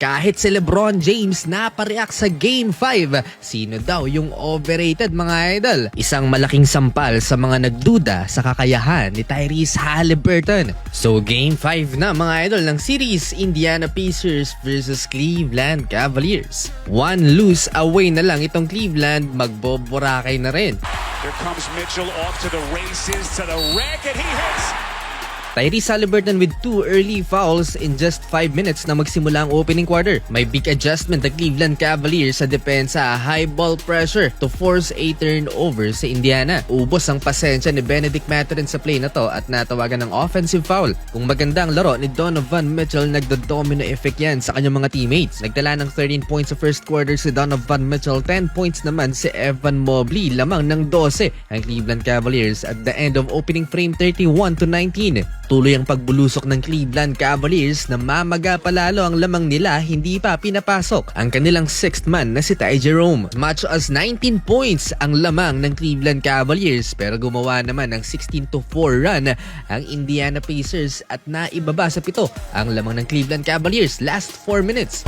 Kahit si LeBron James napareact sa Game 5, sino daw yung overrated mga idol? Isang malaking sampal sa mga nagduda sa kakayahan ni Tyrese Haliburton. So Game 5 na mga idol ng series Indiana Pacers versus Cleveland Cavaliers. One lose away na lang itong Cleveland, magboborakay na rin. Here comes Mitchell off to the races, to the rack, and he hits! Tyrese Haliburton with 2 early fouls in just 5 minutes na magsimula ang opening quarter. May big adjustment ng Cleveland Cavaliers sa depensa, high ball pressure to force a turnover sa Indiana. Ubos ang pasensya ni Benedict Mathurin sa play na to at natawagan ng offensive foul. Kung maganda ang laro ni Donovan Mitchell, nagdo-domino effect yan sa kanyang mga teammates. Nagtala ng 13 points sa first quarter si Donovan Mitchell, 10 points naman si Evan Mobley. Lamang ng 12 ang Cleveland Cavaliers at the end of opening frame 31-19. Tuloy ang pagbulusok ng Cleveland Cavaliers na mamaga palalo ang lamang nila, hindi pa pinapasok ang kanilang sixth man na si Ty Jerome. Much as 19 points ang lamang ng Cleveland Cavaliers pero gumawa naman ng 16-4 run ang Indiana Pacers at naibaba sa 7 ang lamang ng Cleveland Cavaliers last 4 minutes.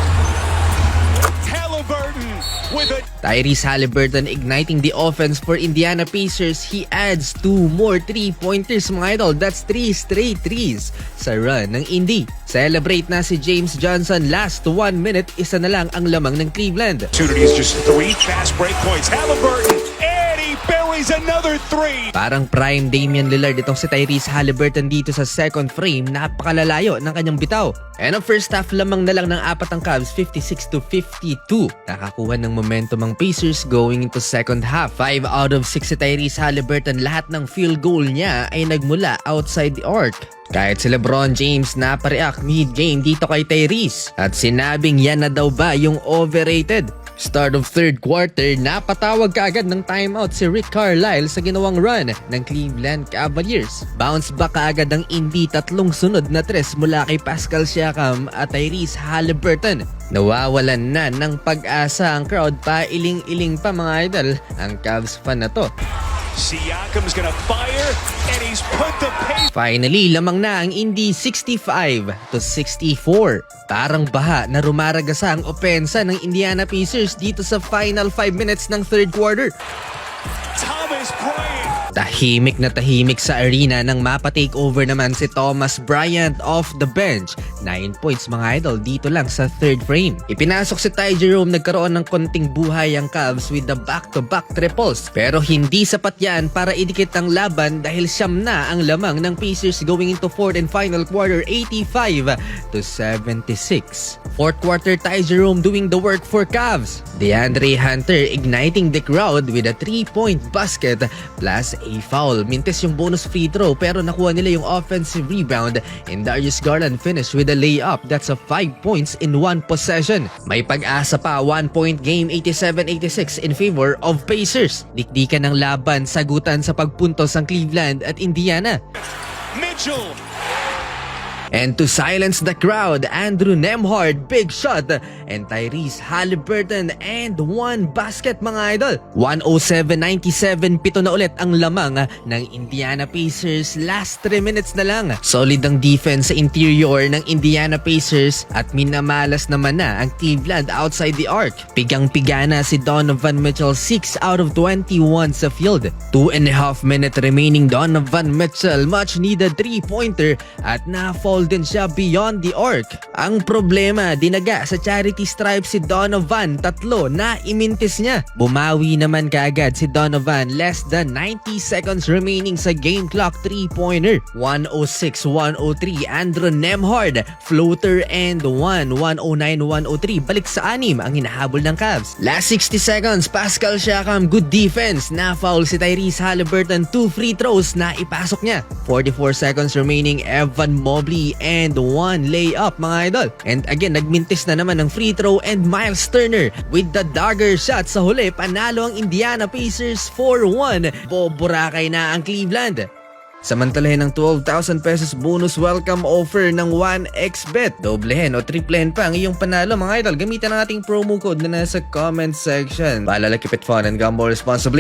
Tyrese Haliburton igniting the offense for Indiana Pacers. He adds 2 more 3-pointers mga idol. That's 3 straight threes sa run ng Indy. Celebrate na si James Johnson. Last 1 minute, isa na lang ang lamang ng Cleveland. Opportunities, just 3 fast break points. Haliburton, and he buries another 3. Parang prime Damian Lillard itong si Tyrese Haliburton dito sa second frame. Napakalalayo ng kanyang bitaw. And ang first half lamang na lang ng 4 ang Cavs, 56-52. Nakakuha ng momentum ang Pacers going into second half. 5 out of 6 si Tyrese Haliburton. Lahat ng field goal niya ay nagmula outside the arc. Kahit si LeBron James napareact mid-game dito kay Tyrese. At sinabing yan na daw ba yung overrated? Start of third quarter, napatawag kaagad ng timeout si Rick Carlisle sa ginawang run ng Cleveland Cavaliers. Bounce back kaagad ang Indy, 3 sunod na 3 mula kay Pascal Siakam at Tyrese Haliburton. Nawawalan na ng pag-asa ang crowd, pailing-iling pa mga idol ang Cavs fan na to. Siakam's gonna fire, and he's put the pace. Finally, lamang na ang Indy 65-64. Parang baha na rumaragasa ang opensa ng Indiana Pacers dito sa final 5 minutes ng third quarter. Thomas Bryant. Tahimik na tahimik sa arena nang mapa-takeover naman si Thomas Bryant off the bench. 9 points mga idol dito lang sa third frame. Ipinasok si Ty Jerome, nagkaroon ng konting buhay ang Cavs with the back-to-back triples. Pero hindi sapat yan para idikit ang laban dahil siyam na ang lamang ng Pacers going into fourth and final quarter, 85-76. Fourth quarter, Ty Jerome doing the work for Cavs. DeAndre Hunter igniting the crowd with a 3-point basket plus a foul. Mintes yung bonus free throw pero nakuha nila yung offensive rebound and Darius Garland finished with a layup. That's a 5 points in 1 possession. May pag-asa pa, 1-point game, 87-86 in favor of Pacers. Dikdikan ng laban, sagutan sa pagpuntos ang Cleveland at Indiana. Mitchell. And to silence the crowd, Andrew Nembhard, big shot, and Tyrese Haliburton, and 1 basket mga idol. 107-97, 7 na ulit ang lamang ng Indiana Pacers. Last 3 minutes na lang. Solid ang defense sa interior ng Indiana Pacers at minamalas naman na ang Cleveland outside the arc. Pigang-piga na si Donovan Mitchell, 6 out of 21 sa field. 2.5 minute remaining, Donovan Mitchell, much needed 3-pointer at na-fall din siya beyond the arc. Ang problema, dinaga sa charity stripe si Donovan, 3 na imintis niya. Bumawi naman kaagad si Donovan, less than 90 seconds remaining sa game clock, 3-pointer. 106-103, Andrew Nembhard, floater and 109-103, balik sa 6 ang hinahabol ng Cavs. Last 60 seconds, Pascal Siakam, good defense, na-foul si Tyrese Haliburton, 2 free throws na ipasok niya. 44 seconds remaining, Evan Mobley and 1 layup mga idol. And again, nagmintis na naman ng free throw and Miles Turner with the dagger shot sa huli. Panalo ang Indiana Pacers 4-1. Boborakay na ang Cleveland. Samantalahin ng 12,000 pesos bonus welcome offer ng 1xBet. Doblehin o triplehin pa ang iyong panalo mga idol. Gamitan ang ating promo code na nasa comment section. Paalala, keep it fun and gamble responsibly.